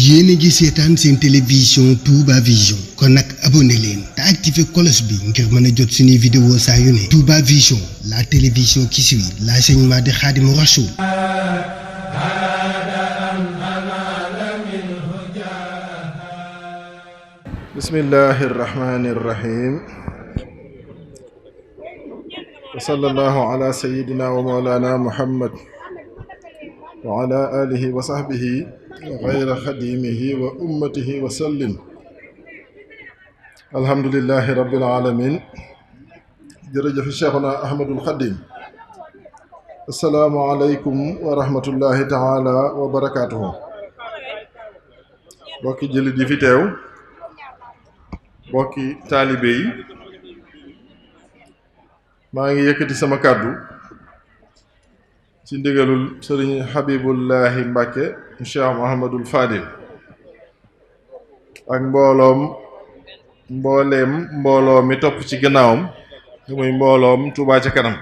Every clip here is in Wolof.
yéen a ngi seetaan seen télévision Touba Vision kon nag abonné leen te activé cloche bi ngir mën a jot suñuy vidéo saa yu ne. Touba Vision, la télévision qui suit l'enseignement de Khadimou Rassoul. bismillahi rahmani rahim wa sallallahu ala sayyidina wa mawlana muhammad wa ala alihi wa sahbihi wa ghayra khadimihi wa ummatihi wa sallim. alhamdulillahi rabbil alamin. jërëjëf Cheikhuna Ahmadul Khadim. assalaamu aleykum wa rahmatullahi taala wa barakatuhu. bokki jëlit yi fi teew, bokki taalibe yi, maa ngi yëkkati sama kàddu ci ndigalul sëriñ Habibullahi Mbàkke Cheikh Muhammadul Fadil ak mbooloo mi topp ci gannaawam muy mbooloom Touba ca kanam.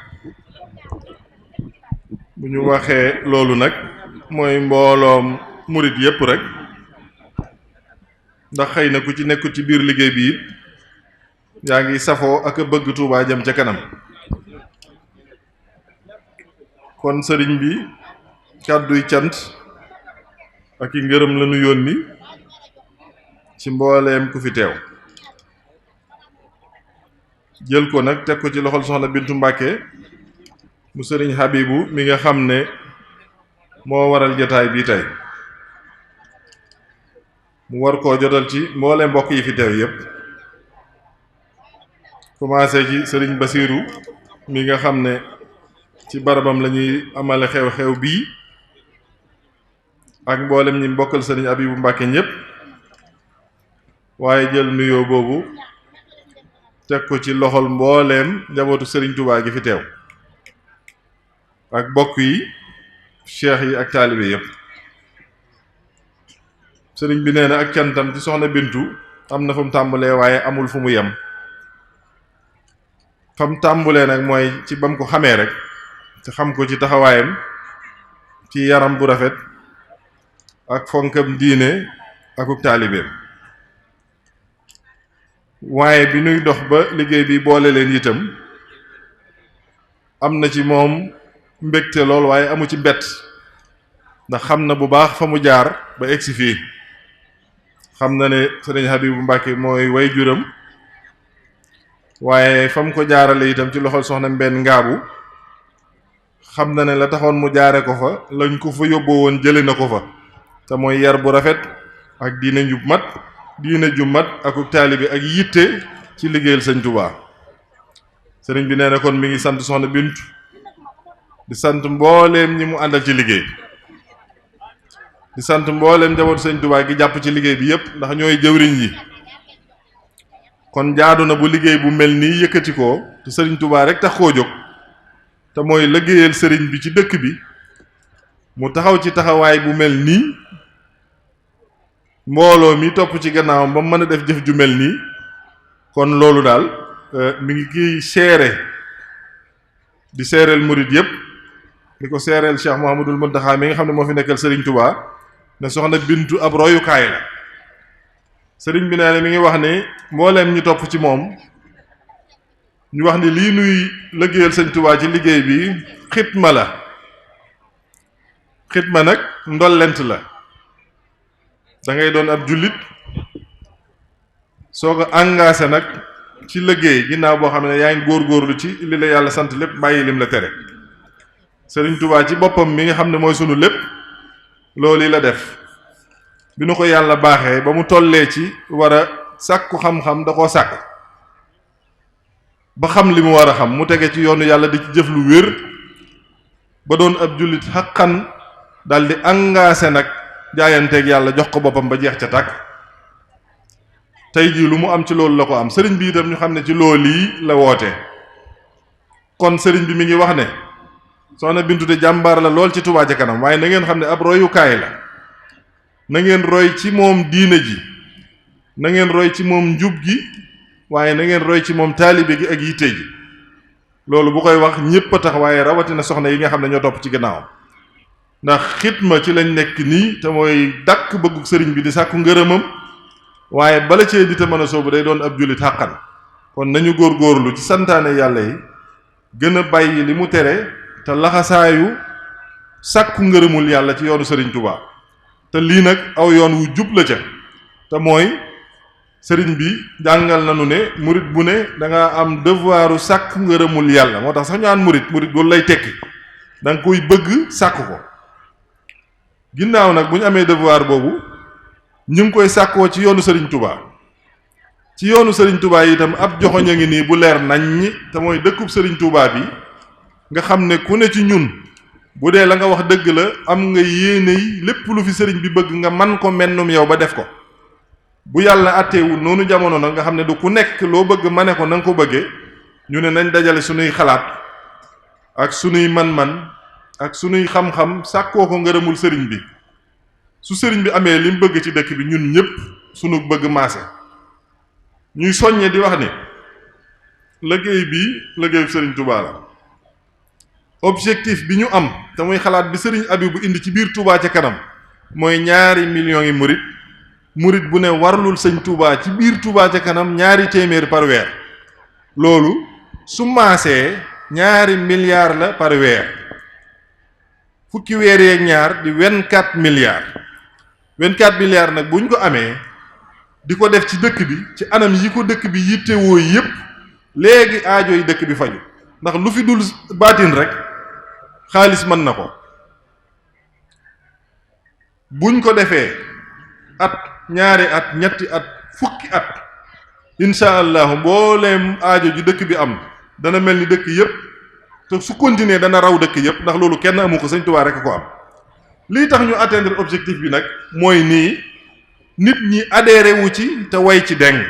bu ñu waxee loolu nag mooy mbooloom murit yépp rek, ndax xëy na ku ci nekkul ci biir liggéey bi it yaa ngi safoo ak a bëgg Touba jëm ca kanam. kon sëriñ bi kàdduy cant ak i ngërëm la nu yónni ci mbooleem ku fi teew, jël ko nag teg ko ci loxol soxna Bintu Mbàkke mu sëriñ Habibu mi nga xam ne moo waral jotaay bii tey, mu war koo jotal ci mbooleem mbokk yi fi teew yépp, commencé ci sëriñ Basiiru mi nga xam ne ci barabam la ñuy amale xew-xew bii ak mboolem ñi mbokkal sëriñ Abibu Mbàkke ñépp, waaye jël nuyoo boobu teg ko ci loxol mbooleem njabootu sëriñ Touba gi fi teew ak bokk yi, cheikh yi ak taalibe yépp. sëriñ bi nee na ak cantam ci soxna Bintu am na fu mu tàmbalee waaye amul fu mu yem. fa mu tàmbalee nag mooy ci bam ko xamee rek, te xam ko ci taxawaayam ci yaram bu rafet ak fonkam diine akuk taalibeem. waaye bi nuy dox ba liggéey bi boole leen itam am na ci moom mbégte lool, waaye amu ci mbett, ndax xam na bu baax fa mu jaar ba egsi fii. xam na ne sëriñ Habibu Mbàkke mooy way juram, waaye fa mu ko jaarale itam ci loxol soxna Mbenn Ngaabu xam na ne la taxoon mu jaare ko fa lañ ko fa yóbboo woon jële na ko fa, te mooy yar bu rafet ak diine ju mat ak taalibe ak yitte ci liggéeyal sëñ Touba. sëriñ bi nee na kon mi ngi sant soxna Bintu di sant mbooleem ñi mu àndal ci liggéey, di sant mbooleem njabootu sëñ Touba gi jàpp ci liggéey bi yépp, ndax ñooy jëwriñ yi. kon jaadu na bu liggéey bu mel nii yëkkati ko te sëriñ Touba rek tax koo jóg, te mooy liggéeyal sëriñ bi ci dëkk bi, mu taxaw ci taxawaay bu mel nii, mbooloo mi topp ci gannaawam ba mën a def jëf ju mel nii. kon loolu daal mi ngi kiy seere, di seereel murit yépp, di ko seereel Cheikh Mouhamadul Mountakha mi nga xam ne moo fi nekkal sëriñ Touba, ne soxna Bintu ab royukaay la. sëriñ bi nee na mi ngi wax ni mbooleem ñu topp ci moom ñu wax ni lii nuy liggéeyal sëñ Touba ci liggéey bi xitma la. xitma nag ndollent la. da ngay doon ab jullit soo ko engagé nag ci liggéey ginnaaw boo xam ne yaa ngi góorgóorlu ci li la yàlla sant lépp, bàyyi lim la tere. sëriñ Touba ci boppam mi nga xam ne mooy sunu lépp loolu yi la def. bi nu ko yàlla baaxee ba mu tollee ci war a sàkku xam-xam da koo sàkk ba xam li mu war a xam, mu tege ci yoonu yàlla di ci jëf lu wér ba doon ab jullit xaqan, daal di engagé nag jaayanteeg yàlla jox ko boppam ba jeex ca tàkk. tey jii lu mu am ci loolu la ko am. sëriñ bi itam ñu xam ne ci loolu yi la woote. kon sëriñ bi mi ngi wax ne soxna Bintu de jàmbaar la lool ci Touba ca kanam, waaye na ngeen xam ne ab royukaay la. na ngeen roy ci moom diine ji, na ngeen roy ci moom njub gi, waaye na ngeen roy ci moom taalibe gi ak yitte ji. loolu bu koy wax ñépp a tax, waaye rawatina soxna yi nga xam ne ñoo topp ci gannaawam. ndax xitma ci lañ nekk nii te mooy dàkk bëggu sëriñ bi di sàkku ngërëmam waaye bala cee di te mën a soobu day doon ab jullit xàqan kon nañu góorgóorlu ci santaane yàlla yi gën a bàyyi li mu tere te laxasaayu sàkku ngërëmul yàlla ci yoonu sëriñ Touba te lii nag aw yoon wu jub la ca te mooy sëriñ bi jàngal nañu ne murit bu ne da nga am devoiru sàkk ngërëmul yàlla moo tax sax ñu aan murit loolu lay tekki da nga koy bëgg sàkk ko ginnaaw nag bu ñu amee devoir boobu ñu ngi koy sàkkoo ci yoonu sëriñ Touba ci yoonu sëriñ Touba yi itam ab joxoñ a ngi nii bu leer naññ te mooy dëkkub sëriñ Touba bi nga xam ne ku ne ci ñun bu dee la nga wax dëgg la am nga yéene yi lépp lu fi sëriñ bi bëgg nga man ko mennum yow ba def ko bu yàlla àtteewul noonu jamono nag nga xam ne du ku nekk loo bëgg ma ne ko na nga ko bëggee ñu ne nañ dajale sunuy xalaat ak sunuy man-man ak sunuy xam-xam sàkkoo ko ngërëmul sëriñ bi su sëriñ bi amee li mu bëgg ci dëkk bi ñun ñëpp sunu bëgg maase ñuy soññe di wax ni liggéey bi liggéeyu sëriñ Touba la objectif bi ñu am te muy xalaat bi sëriñ Abibu indi ci biir Touba ca kanam mooy 2 millions yi murit bu ne warlul sëñ Touba ci biir Touba ca kanam 2 téeméer par weer loolu su maasee 2 milliards la par weer fukki weer yeeg ñaar di 24 milliards 24 milliards nag bu ñu ko amee di ko def ci dëkk bi ci anam yi ko dëkk bi yittewoo yépp léegi aajo yi dëkk bi faju ndax lu fi dul baatin rek xaalis mën na ko buñ ko defee at 2 at ñetti at fukki at insha allahu mbooleem aajo ji dëkk bi am dana mel ni dëkk yépp te su continuer dana raw dëkk yépp ndax loolu kenn amu ko Sëñ Tuubaa rek ko am lii tax ñu atteindre objectif bi nag mooy nii nit ñi adhéré wu ci te way ci deng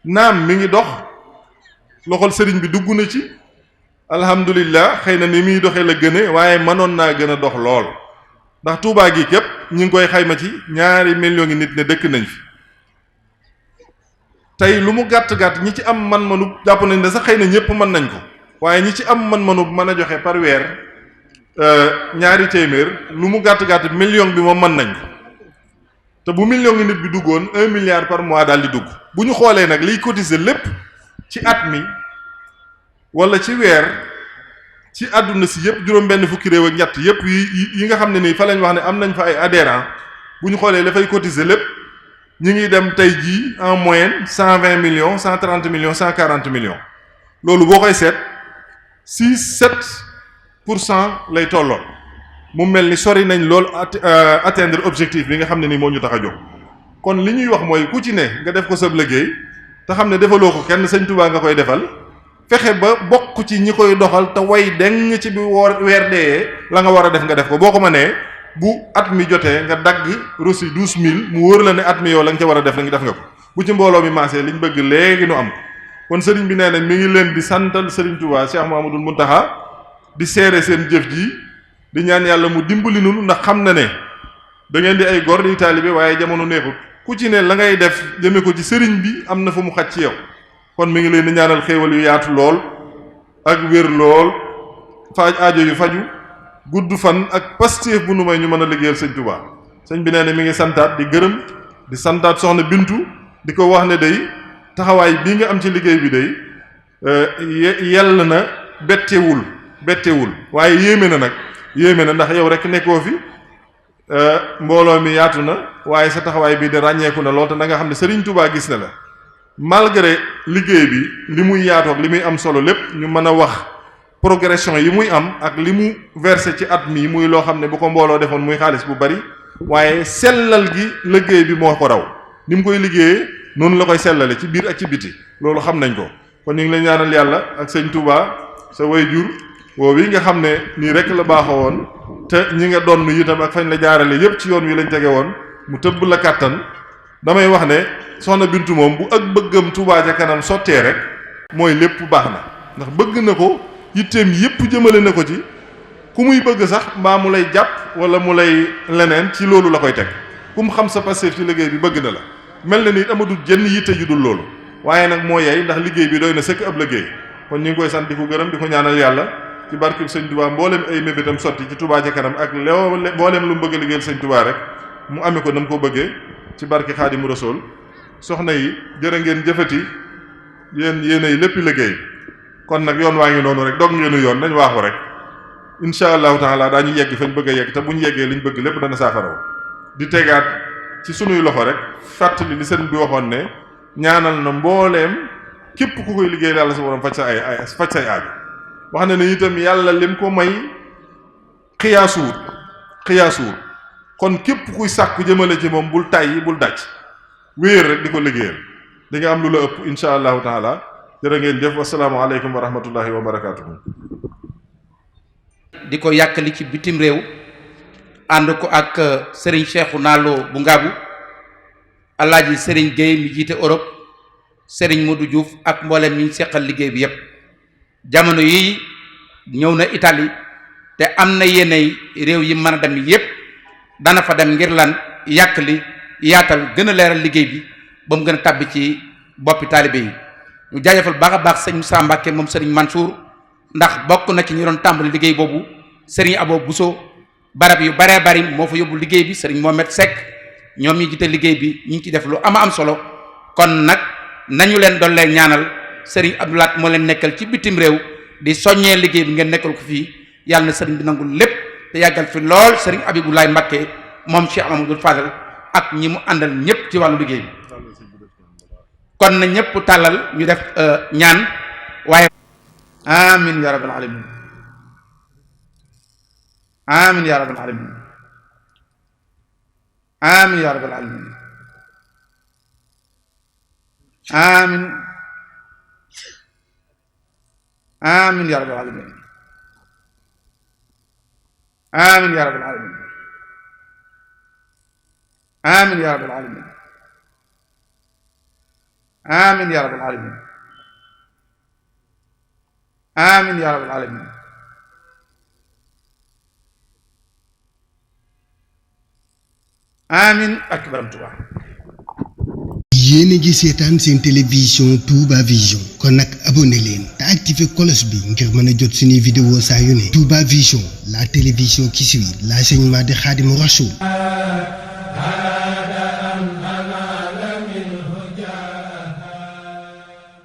naam mi ngi dox loxol sëriñ bi dugg na ci alhamdulillah xëy na ni muy doxee la gëne waaye mënoon naa gën a dox lool ndax Touba gi képp ñu ngi koy xayma ci 2 millions ngi nit ne dëkk nañ fi tey lu mu gàtt-gàtt ñi ci am man-manu jàpp nañ ne sax xëy na ñëpp mën nañ ko waaye ñi ci am man-manu mën a joxe par weer 2 téeméer lu mu gàtt-gàtt million bi moom mën nañ ko te bu million ngi nit bi duggoon 1 milliard par mois daal di dugg bu ñu xoolee nag liy cotiser lépp ci at mi wala ci weer ci àdduna si yëpp juróom-benn fukki réew ak ñett yëpp yi nga xam ne nii fa lañ wax ne am nañ fa ay adhérents bu ñu xoolee dafay cotiser lépp ñi ngi dem tey jii en moyenne 120 millions 130 millions 140 millions loolu boo koy seet 6-7% lay tolloon mu mel ni sori nañ lool atteindre objectif bi nga xam ne nii moo ñu tax a jóg kon li ñuy wax mooy ku ci ne nga def ko sab liggéey te xam ne defaloo ko kenn Sëñ Tuubaa nga koy defal fexe ba bokk ci ñi koy doxal te way deng ci bi weer dee la nga war a def nga def ko boo ko mënee bu at mi jotee nga dagg rosi 12000 mu wóor la ne at mi yow la nga ca war a def la nga def nga ko bu ci mbooloo mi maasee liñ bëgg léegi nu am ko kon sëriñ bi nee na mi ngi leen di santal Sëriñ Tuubaa Cheikh Mouhamadoul Mountakha di seere seen jëf ji di ñaan yàlla mu dimbali nu ndax xam na ne da ngeen di ay gor di taalibe waaye jamono neexut ku ci ne la ngay def jëme ko ci sëriñ bi am na fu mu xaj ci yow kon mi ngi leen di ñaanal xéewal yu yaatu lool ak wér lool faaj aajo yu faju gudd fan ak pastéef bu nu may ñu mën a liggéeyal sëñ Tuubaa sëñ bi nee na mi ngi santaat di gërëm di santaat soxna Bintu di ko wax ne day taxawaay bii nga am ci liggéey bi day yell na bettewul waaye yéeme na nag yéeme na ndax yow rek nekkoo fi mbooloo mi yaatu na waaye sa taxawaay bii de ràññeeku na lool te na nga xam ne Sëriñ Tuubaa gis na la malgré liggéey bi li muy yaatu ak li muy am solo lépp ñu mën a wax progression yi muy am ak li mu versé ci at mi muy loo xam ne bu ko mbooloo defoon muy xaalis bu bari waaye sellal gi liggéey bi moo ko raw ni mu koy liggéeyee noonu la koy sellale ci biir ak ci biti loolu xam nañ ko kon ñu ngi lay ñaanal yàlla ak sëñ Touba sa waajur woowu yi nga xam ne nii rek la baaxoo woon te ñi nga doon itam ak fañ la jaarale yépp ci yoon wi lañ tege woon mu tëbb la kàttan damay wax ne soxna Bintu moom bu ak bëggam Touba ca kanam sottee rek mooy lépp baax na ndax bëgg na ko yitteem yépp jëmale na ko ci ku muy bëgg sax mbaa mu lay jàpp wala mu lay leneen ci loolu la koy teg ku mu xam sa passif ci liggéey bi bëgg na la mel na ni amatul jenn yitte ju dul loolu waaye nag moo yey ndax liggéey bi doy na sëkk ab liggéey kon ñu ngi koy sant di ko gërëm di ko ñaanal yàlla ci barkeb sëñ Touba mboolem ay mébétam sotti ci Touba ca kanam ak mboolem lu mu bëgg a liggéeyal sëñ Touba rek mu amee ko na mu ko bëggee ci barke Xaadimu Rasuul. soxna yi jërë ngeen jëfati yéenay lépp liggéey kon nag yoon waa ngi noonu rek dog ngeenu yoon nañ waaxu rek incha allahu taala daañu yegg fañ bëgg a yegg te buñ yeggee liñ bëgg lépp dana saafaraw di tegaat ci sunuy loxo rek fàttali li sëriñ bi waxoon ne ñaanal na mbooleem képp ku koy liggéey yàlla sa borom faj say aaju wax na ne itam yàlla lim ko may xiyaasuwut kon képp kuy sàkku jëmale ci moom bul tàyyi bul daj wéer rek di ko liggéeyal di nga am lu la ëpp insha allahu taala jërë ngeen jëf wassalaamu aleykum wa rahmatullahi wa barakatuhu di ko yàkkali ci bitim réew ànd ko ak Serigne Cheikhouna Lo bu Ngaabu Alaaji Serigne Gueye mi jiite Europe Serigne Modou Diouf ak mboolem ñi seqal liggéey bi yépp jamono yi ñëw na Italie te am na yeneen réew yi mën a dem yépp dana fa dem ngir lan yàkkali yaatal gën a leeral liggéey bi ba mu gën a tàbbi ci boppi taalibe yi ñu jaajëfal baax a baax sëñ Moussa Mbacke moom Serigne Mansour ndax bokk na ci ñu doon tàmbali liggéey boobu Serigne Abo Bousso barab yu baree bari moo fa yóbbu liggéey bi Serigne Mohamed Seck ñoom ñi jiite liggéey bi ñu ngi ci def lu am solo kon nag nañu leen doon leen ñaanal Serigne Abdoulaat moo leen nekkal ci bitim réew di soññee liggéey bi ngeen nekkal ko fii yàlla na Serigne bi nangul lépp te yàggal fi lool Serigne Abiboulaye Mbacke moom Cheikh Amadou Fadal ak ñi mu àndal ñëpp ci wàllu liggéey bi kon na ñëpp tàllal ñu def ñaan waaye amin ya rabbal alamin amin ya rabbal alamin amin ya rabbal alamin amin amin ya rabbal alamin amin ya rabbal alamin amin ya rabbal alamin amin ya rabbal alamin amin ya rabbal alamin amin ak Borom Tuubaa. yéen a ngi seetaan seen télévision Touba Vision kon nag abonné leen te activé cloche bi ngir mën a jot suñuy vidéo saa yu ne Touba Vision la télévision qui suit l'enseignement de Khadimou Rassoul.